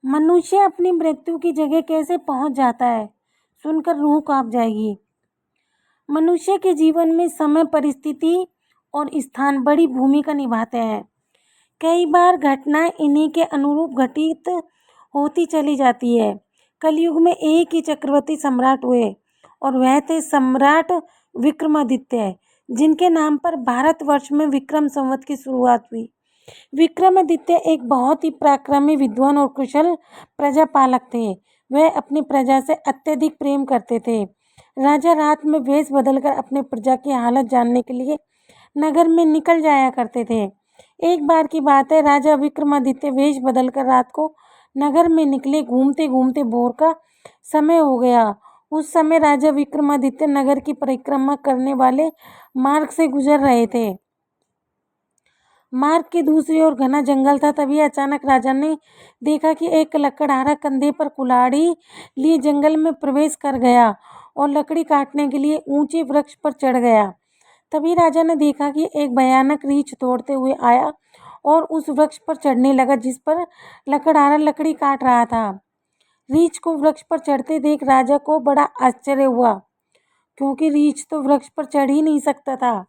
मनुष्य अपनी मृत्यु की जगह कैसे पहुंच जाता है, सुनकर रूह कांप जाएगी। मनुष्य के जीवन में समय, परिस्थिति और स्थान बड़ी भूमिका निभाते हैं। कई बार घटनाएं इन्हीं के अनुरूप घटित होती चली जाती है। कलयुग में एक ही चक्रवर्ती सम्राट हुए और वह थे सम्राट विक्रमादित्य, जिनके नाम पर भारतवर्ष में विक्रम संवत की शुरुआत हुई। विक्रमादित्य एक बहुत ही पराक्रमी, विद्वान और कुशल प्रजापालक थे। वह अपनी प्रजा से अत्यधिक प्रेम करते थे। राजा रात में वेश बदलकर अपने प्रजा की हालत जानने के लिए नगर में निकल जाया करते थे। एक बार की बात है, राजा विक्रमादित्य वेश बदलकर रात को नगर में निकले। घूमते घूमते भोर का समय हो गया। उस समय राजा विक्रमादित्य नगर की परिक्रमा करने वाले मार्ग से गुजर रहे थे। मार्ग की दूसरी ओर घना जंगल था। तभी अचानक राजा ने देखा कि एक लकड़हारा कंधे पर कुल्हाड़ी लिए जंगल में प्रवेश कर गया और लकड़ी काटने के लिए ऊंचे वृक्ष पर चढ़ गया। तभी राजा ने देखा कि एक भयानक रीछ दौड़ते हुए आया और उस वृक्ष पर चढ़ने लगा जिस पर लकड़हारा लकड़ी काट रहा था। रीछ को वृक्ष पर चढ़ते देख राजा को बड़ा आश्चर्य हुआ, क्योंकि रीछ तो वृक्ष पर चढ़ ही नहीं सकता था।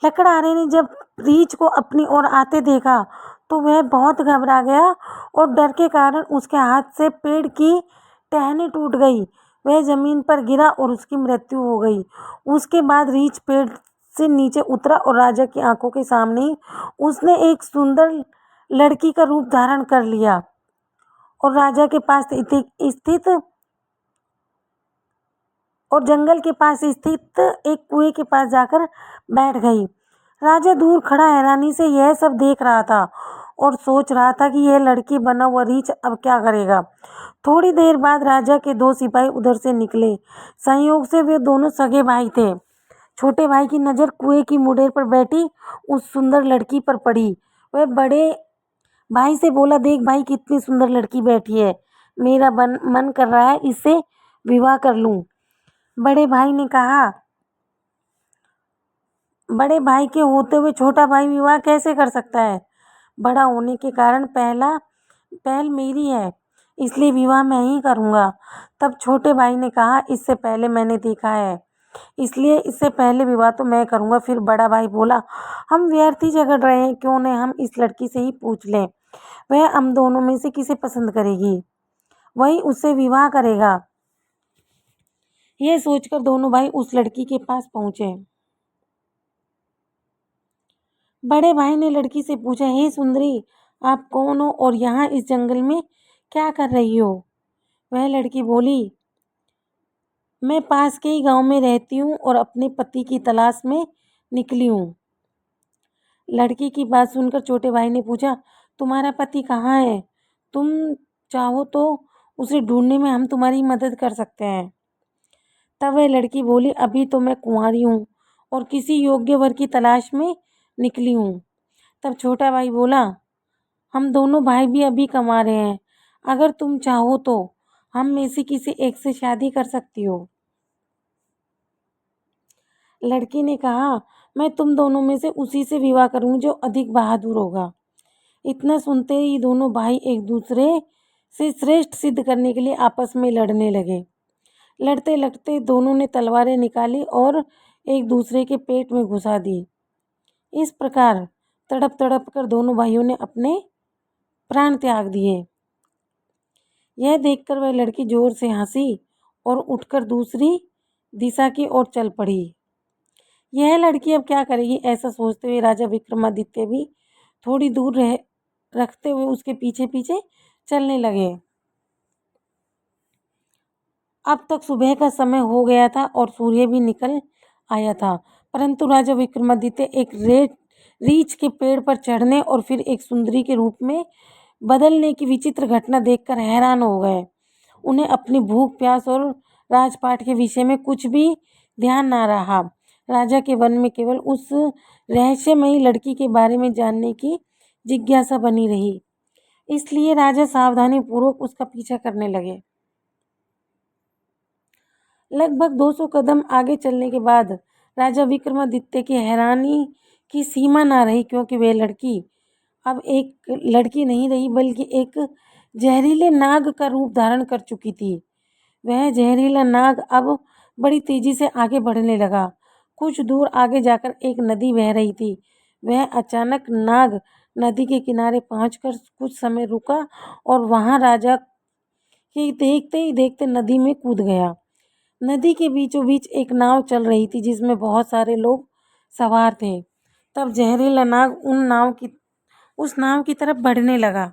लकड़हारे ने जब रीछ को अपनी ओर आते देखा तो वह बहुत घबरा गया और डर के कारण उसके हाथ से पेड़ की टहनी टूट गई। वह जमीन पर गिरा और उसकी मृत्यु हो गई। उसके बाद रीछ पेड़ से नीचे उतरा और राजा की आंखों के सामने ही उसने एक सुंदर लड़की का रूप धारण कर लिया और राजा के पास स्थित और जंगल के पास स्थित एक कुएं के पास जाकर बैठ गई। राजा दूर खड़ा हैरानी से यह सब देख रहा था और सोच रहा था कि यह लड़की बना हुआ रीछ अब क्या करेगा। थोड़ी देर बाद राजा के दो सिपाही उधर से निकले। संयोग से वे दोनों सगे भाई थे। छोटे भाई की नज़र कुएं की मुंडेर पर बैठी उस सुंदर लड़की पर पड़ी। वह बड़े भाई से बोला, देख भाई, कितनी सुंदर लड़की बैठी है, मेरा मन कर रहा है इससे विवाह कर लूं। बड़े भाई के होते हुए छोटा भाई विवाह कैसे कर सकता है? बड़ा होने के कारण पहल मेरी है, इसलिए विवाह मैं ही करूँगा। तब छोटे भाई ने कहा, इससे पहले मैंने देखा है, इसलिए इससे पहले विवाह तो मैं करूँगा। फिर बड़ा भाई बोला, हम व्यर्थ ही झगड़ रहे हैं, क्यों न हम इस लड़की से ही पूछ लें। वह हम दोनों में से किसे पसंद करेगी, वही उससे विवाह करेगा। यह सोचकर दोनों भाई उस लड़की के पास पहुंचे। बड़े भाई ने लड़की से पूछा, हे सुंदरी, आप कौन हो और यहाँ इस जंगल में क्या कर रही हो? वह लड़की बोली, मैं पास के ही गांव में रहती हूँ और अपने पति की तलाश में निकली हूँ। लड़की की बात सुनकर छोटे भाई ने पूछा, तुम्हारा पति कहाँ है? तुम चाहो तो उसे ढूंढने में हम तुम्हारी मदद कर सकते हैं। तब वह लड़की बोली, अभी तो मैं कुंवारी हूँ और किसी योग्य वर की तलाश में निकली हूँ। तब छोटा भाई बोला, हम दोनों भाई भी अभी कमा रहे हैं, अगर तुम चाहो तो हम में से किसी एक से शादी कर सकती हो। लड़की ने कहा, मैं तुम दोनों में से उसी से विवाह करूंगी जो अधिक बहादुर होगा। इतना सुनते ही दोनों भाई एक दूसरे से श्रेष्ठ सिद्ध करने के लिए आपस में लड़ने लगे। लड़ते लड़ते दोनों ने तलवारें निकाली और एक दूसरे के पेट में घुसा दी। इस प्रकार तड़प तड़प कर दोनों भाइयों ने अपने प्राण त्याग दिए। यह देखकर वह लड़की जोर से हंसी और उठकर दूसरी दिशा की ओर चल पड़ी। यह लड़की अब क्या करेगी, ऐसा सोचते हुए राजा विक्रमादित्य भी थोड़ी दूर रखते हुए उसके पीछे पीछे चलने लगे। अब तक सुबह का समय हो गया था और सूर्य भी निकल आया था, परंतु राजा विक्रमादित्य एक रीछ के पेड़ पर चढ़ने और फिर एक सुंदरी के रूप में बदलने की विचित्र घटना देखकर हैरान हो गए। उन्हें अपनी भूख, प्यास और राजपाट के विषय में कुछ भी ध्यान ना रहा। राजा के मन में केवल उस रहस्यमयी लड़की के बारे में जानने की जिज्ञासा बनी रही। इसलिए राजा सावधानी पूर्वक उसका पीछा करने लगे। लगभग 200 कदम आगे चलने के बाद राजा विक्रमादित्य की हैरानी की सीमा ना रही, क्योंकि वह लड़की अब एक लड़की नहीं रही बल्कि एक जहरीले नाग का रूप धारण कर चुकी थी। वह जहरीला नाग अब बड़ी तेजी से आगे बढ़ने लगा। कुछ दूर आगे जाकर एक नदी बह रही थी। वह अचानक नाग नदी के किनारे पहुंचकर कुछ समय रुका और वहां राजा के देखते ही देखते नदी में कूद गया। नदी के बीचों बीच एक नाव चल रही थी जिसमें बहुत सारे लोग सवार थे। तब जहरीला नाग उस नाव की तरफ बढ़ने लगा।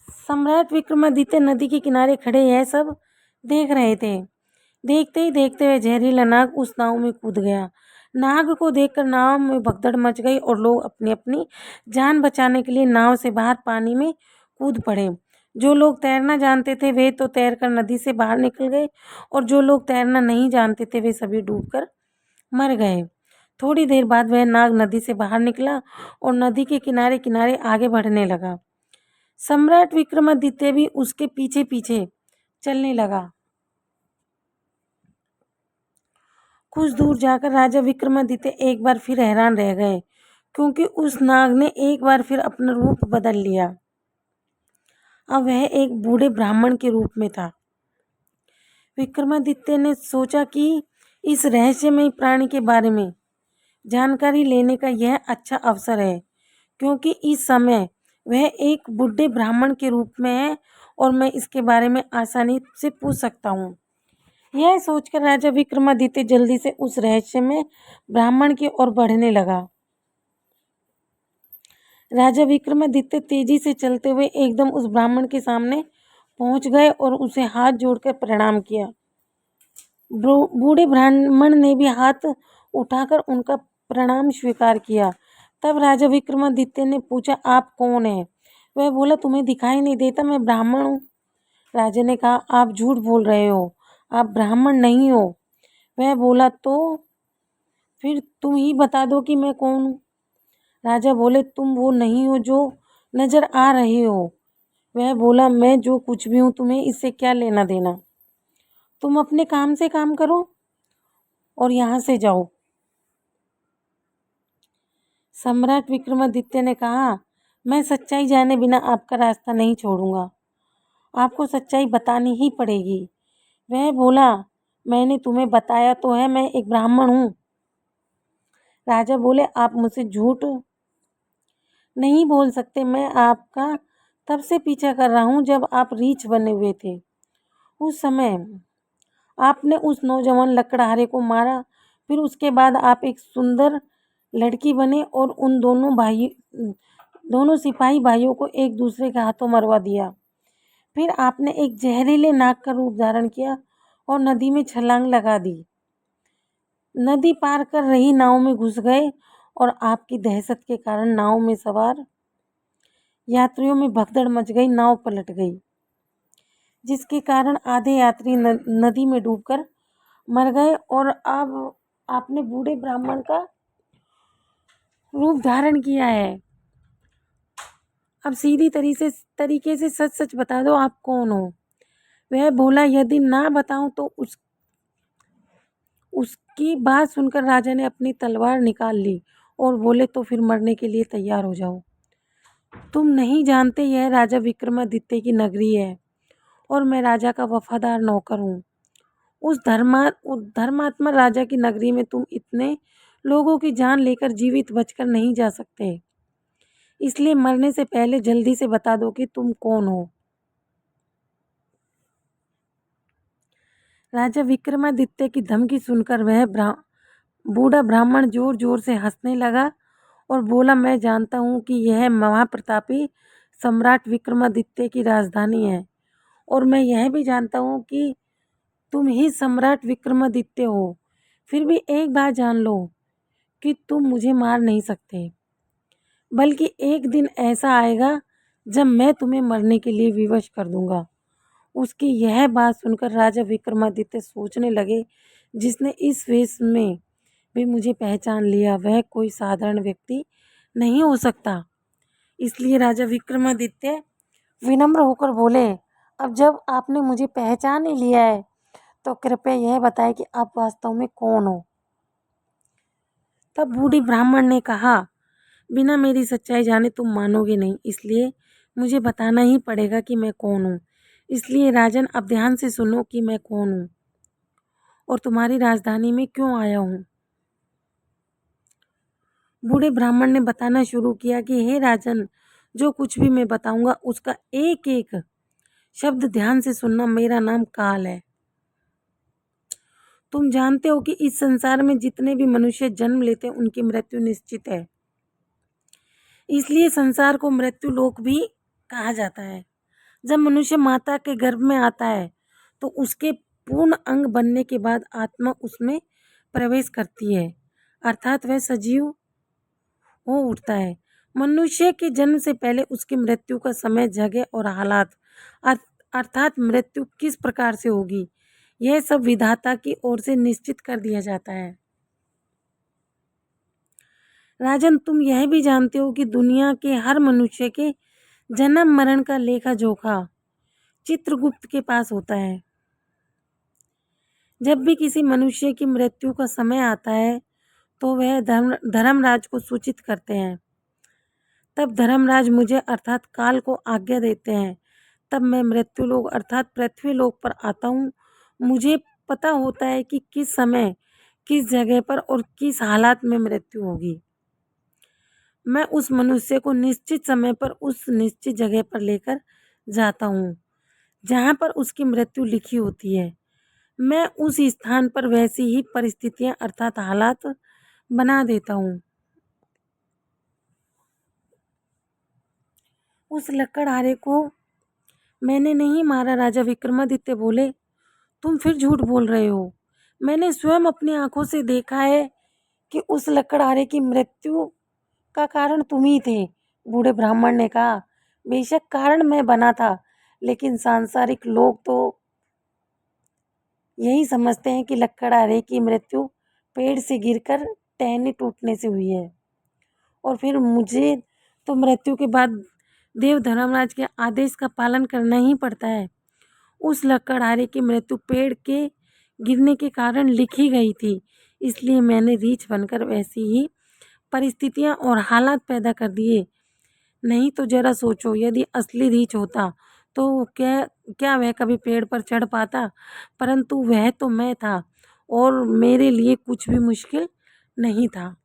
सम्राट विक्रमादित्य नदी के किनारे खड़े यह सब देख रहे थे। देखते ही देखते वह जहरीला नाग उस नाव में कूद गया। नाग को देखकर नाव में भगदड़ मच गई और लोग अपनी अपनी जान बचाने के लिए नाव से बाहर पानी में कूद पड़े। जो लोग तैरना जानते थे वे तो तैरकर नदी से बाहर निकल गए और जो लोग तैरना नहीं जानते थे वे सभी डूबकर मर गए। थोड़ी देर बाद वह नाग नदी से बाहर निकला और नदी के किनारे किनारे आगे बढ़ने लगा। सम्राट विक्रमादित्य भी उसके पीछे पीछे चलने लगा। कुछ दूर जाकर राजा विक्रमादित्य एक बार फिर हैरान रह गए क्योंकि उस नाग ने एक बार फिर अपना रूप बदल लिया। अब वह एक बूढ़े ब्राह्मण के रूप में था। विक्रमादित्य ने सोचा कि इस रहस्यमय प्राणी के बारे में जानकारी लेने का यह अच्छा अवसर है क्योंकि इस समय वह एक बूढ़े ब्राह्मण के रूप में है और मैं इसके बारे में आसानी से पूछ सकता हूँ। यह सोचकर राजा विक्रमादित्य जल्दी से उस रहस्य में ब्राह्मण की ओर बढ़ने लगा। राजा विक्रमादित्य तेजी से चलते हुए एकदम उस ब्राह्मण के सामने पहुंच गए और उसे हाथ जोड़कर प्रणाम किया। बूढ़े ब्राह्मण ने भी हाथ उठाकर उनका प्रणाम स्वीकार किया। तब राजा विक्रमादित्य ने पूछा, आप कौन है? वह बोला, तुम्हें दिखाई नहीं देता, मैं ब्राह्मण हूँ। राजा ने कहा, आप झूठ बोल रहे हो, आप ब्राह्मण नहीं हो। वह बोला, तो फिर तुम ही बता दो कि मैं कौन हूँ। राजा बोले, तुम वो नहीं हो जो नजर आ रहे हो। वह बोला, मैं जो कुछ भी हूँ तुम्हें इससे क्या लेना देना। तुम अपने काम से काम करो और यहाँ से जाओ। सम्राट विक्रमादित्य ने कहा, मैं सच्चाई जाने बिना आपका रास्ता नहीं छोड़ूंगा, आपको सच्चाई बतानी ही पड़ेगी। वह बोला, मैंने तुम्हें बताया तो है, मैं एक ब्राह्मण हूँ। राजा बोले, आप मुझसे झूठ नहीं बोल सकते, मैं आपका तब से पीछा कर रहा हूँ जब आप रीछ बने हुए थे। उस समय आपने उस नौजवान लकड़हारे को मारा, फिर उसके बाद आप एक सुंदर लड़की बने और उन दोनों सिपाही भाइयों को एक दूसरे के हाथों मरवा दिया। फिर आपने एक जहरीले नाग का रूप धारण किया और नदी में छलांग लगा दी। नदी पार कर रही नाव में घुस गए और आपकी दहशत के कारण नाव में सवार यात्रियों में भगदड़ मच गई, नाव पलट गई, जिसके कारण आधे यात्री नदी में डूबकर मर गए। और अब आपने बूढ़े ब्राह्मण का रूप धारण किया है। अब सीधी तरीके से सच सच बता दो, आप कौन हो। वह बोला, यदि ना बताऊं तो उसकी बात सुनकर राजा ने अपनी तलवार निकाल ली और बोले, तो फिर मरने के लिए तैयार हो जाओ। तुम नहीं जानते यह राजा विक्रमादित्य की नगरी है और मैं राजा का वफादार नौकर हूँ। उस धर्मात्मा राजा की नगरी में तुम इतने लोगों की जान लेकर जीवित बचकर नहीं जा सकते, इसलिए मरने से पहले जल्दी से बता दो कि तुम कौन हो। राजा विक्रमादित्य की धमकी सुनकर वह बूढ़ा ब्राह्मण जोर जोर से हंसने लगा और बोला, मैं जानता हूँ कि यह महाप्रतापी सम्राट विक्रमादित्य की राजधानी है और मैं यह भी जानता हूँ कि तुम ही सम्राट विक्रमादित्य हो। फिर भी एक बात जान लो कि तुम मुझे मार नहीं सकते, बल्कि एक दिन ऐसा आएगा जब मैं तुम्हें मरने के लिए विवश कर दूंगा। उसकी यह बात सुनकर राजा विक्रमादित्य सोचने लगे, जिसने इस वेश में भी मुझे पहचान लिया वह कोई साधारण व्यक्ति नहीं हो सकता। इसलिए राजा विक्रमादित्य विनम्र होकर बोले, अब जब आपने मुझे पहचान ही लिया है तो कृपया यह बताएं कि आप वास्तव में कौन हो। तब बूढ़े ब्राह्मण ने कहा, बिना मेरी सच्चाई जाने तुम मानोगे नहीं, इसलिए मुझे बताना ही पड़ेगा कि मैं कौन हूँ। इसलिए राजन, अब ध्यान से सुनो कि मैं कौन हूँ और तुम्हारी राजधानी में क्यों आया हूँ। बूढ़े ब्राह्मण ने बताना शुरू किया कि हे राजन, जो कुछ भी मैं बताऊंगा उसका एक एक शब्द ध्यान से सुनना। मेरा नाम काल है। तुम जानते हो कि इस संसार में जितने भी मनुष्य जन्म लेते हैं उनकी मृत्यु निश्चित है। इसलिए संसार को मृत्यु लोक भी कहा जाता है। जब मनुष्य माता के गर्भ में आता है तो उसके पूर्ण अंग बनने के बाद आत्मा उसमें प्रवेश करती है, अर्थात वह सजीव हो उठता है। मनुष्य के जन्म से पहले उसकी मृत्यु का समय, जगह और हालात अर्थात मृत्यु किस प्रकार से होगी, यह सब विधाता की ओर से निश्चित कर दिया जाता है। राजन, तुम यह भी जानते हो कि दुनिया के हर मनुष्य के जन्म मरण का लेखा जोखा चित्रगुप्त के पास होता है। जब भी किसी मनुष्य की मृत्यु का समय आता है तो वह धर्मराज को सूचित करते हैं। तब धर्मराज मुझे अर्थात काल को आज्ञा देते हैं। तब मैं मृत्युलोक अर्थात पृथ्वी लोक पर आता हूँ। मुझे पता होता है कि किस समय, किस जगह पर और किस हालात में मृत्यु होगी। मैं उस मनुष्य को निश्चित समय पर उस निश्चित जगह पर लेकर जाता हूँ जहाँ पर उसकी मृत्यु लिखी होती है। मैं उस स्थान पर वैसी ही परिस्थितियां अर्थात हालात बना देता हूँ। उस लकड़हारे को मैंने नहीं मारा। राजा विक्रमादित्य बोले, तुम फिर झूठ बोल रहे हो। मैंने स्वयं अपनी आंखों से देखा है कि उस लकड़हारे की मृत्यु का कारण तुम ही थे। बूढ़े ब्राह्मण ने कहा, बेशक कारण मैं बना था, लेकिन सांसारिक लोग तो यही समझते हैं कि लकड़हारे की मृत्यु पेड़ से गिरकर टहनी टूटने से हुई है और फिर मुझे तो मृत्यु के बाद देव धर्मराज के आदेश का पालन करना ही पड़ता है। उस लकड़हारे की मृत्यु पेड़ के गिरने के कारण लिखी गई थी, इसलिए मैंने रीछ बनकर वैसी ही परिस्थितियां और हालात पैदा कर दिए। नहीं तो जरा सोचो, यदि असली रीछ होता तो क्या क्या वह कभी पेड़ पर चढ़ पाता? परंतु वह तो मैं था और मेरे लिए कुछ भी मुश्किल नहीं था।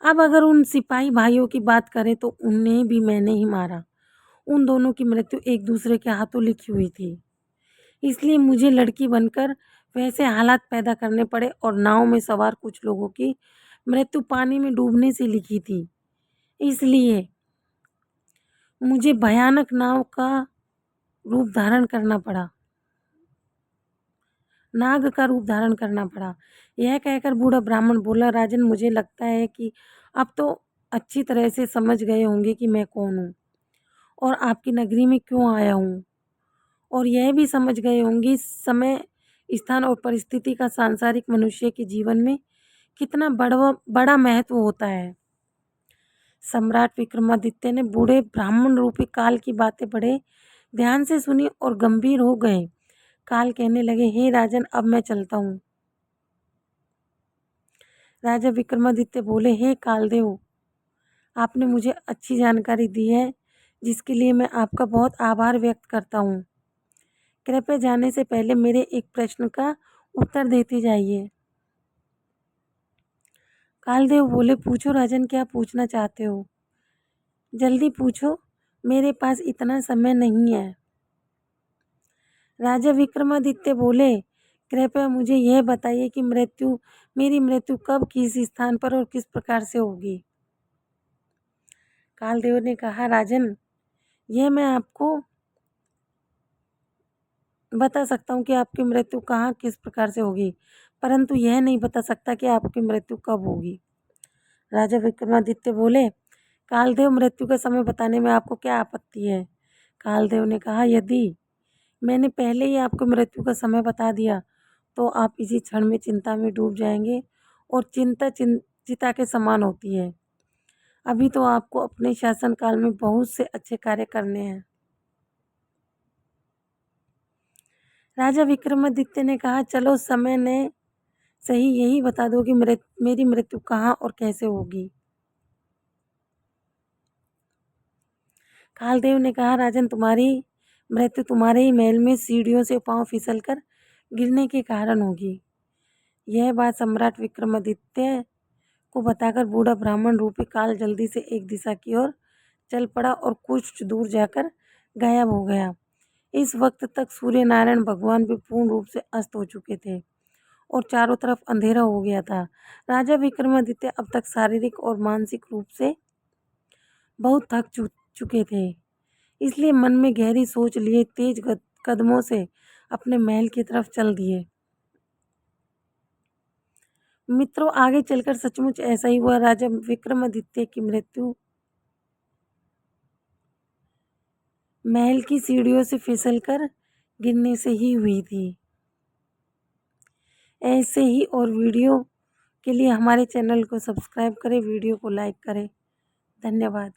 अब अगर उन सिपाही भाइयों की बात करें तो उन्हें भी मैंने ही मारा। उन दोनों की मृत्यु एक दूसरे के हाथों लिखी हुई थी, इसलिए मुझे लड़की बनकर वैसे हालात पैदा करने पड़े और नाव में सवार कुछ लोगों की मृत्यु पानी में डूबने से लिखी थी। इसलिए मुझे भयानक नाव का रूप धारण करना पड़ा, नाग का रूप धारण करना पड़ा। यह कहकर बूढ़ा ब्राह्मण बोला, राजन, मुझे लगता है कि अब तो अच्छी तरह से समझ गए होंगे कि मैं कौन हूँ और आपकी नगरी में क्यों आया हूँ, और यह भी समझ गए होंगे समय, स्थान और परिस्थिति का सांसारिक मनुष्य के जीवन में कितना बड़ा महत्व होता है। सम्राट विक्रमादित्य ने बूढ़े ब्राह्मण रूपी काल की बातें बड़े ध्यान से सुनी और गंभीर हो गए। काल कहने लगे, हे राजन, अब मैं चलता हूँ। राजा विक्रमादित्य बोले, हे कालदेव, आपने मुझे अच्छी जानकारी दी है जिसके लिए मैं आपका बहुत आभार व्यक्त करता हूँ। कृपया जाने से पहले मेरे एक प्रश्न का उत्तर देते जाइए। कालदेव बोले, पूछो राजन, क्या पूछना चाहते हो? जल्दी पूछो, मेरे पास इतना समय नहीं है। राजा विक्रमादित्य बोले, कृपया मुझे यह बताइए कि मेरी मृत्यु कब, किस स्थान पर और किस प्रकार से होगी। कालदेव ने कहा, राजन, यह मैं आपको बता सकता हूँ कि आपकी मृत्यु कहाँ किस प्रकार से होगी, परंतु यह नहीं बता सकता कि आपकी मृत्यु कब होगी। राजा विक्रमादित्य बोले, कालदेव, मृत्यु का समय बताने में आपको क्या आपत्ति है? कालदेव ने कहा, यदि मैंने पहले ही आपको मृत्यु का समय बता दिया तो आप इसी क्षण में चिंता में डूब जाएंगे और चिंता चिता के समान होती है। अभी तो आपको अपने शासनकाल में बहुत से अच्छे कार्य करने हैं। राजा विक्रमादित्य ने कहा, चलो, सही यही बता दो कि मेरी मृत्यु कहाँ और कैसे होगी। कालदेव ने कहा, राजन, तुम्हारी मृत्यु तुम्हारे ही महल में सीढ़ियों से पांव फिसलकर गिरने के कारण होगी। यह बात सम्राट विक्रमादित्य को बताकर बूढ़ा ब्राह्मण रूपी काल जल्दी से एक दिशा की ओर चल पड़ा और कुछ दूर जाकर गायब हो गया। इस वक्त तक सूर्य नारायण भगवान भी पूर्ण रूप से अस्त हो चुके थे और चारों तरफ अंधेरा हो गया था। राजा विक्रमादित्य अब तक शारीरिक और मानसिक रूप से बहुत थक चुके थे, इसलिए मन में गहरी सोच लिए तेज कदमों से अपने महल की तरफ चल दिए। मित्रों, आगे चलकर सचमुच ऐसा ही हुआ। राजा विक्रमादित्य की मृत्यु महल की सीढ़ियों से फिसलकर गिरने से ही हुई थी। ऐसे ही और वीडियो के लिए हमारे चैनल को सब्सक्राइब करें, वीडियो को लाइक करें। धन्यवाद।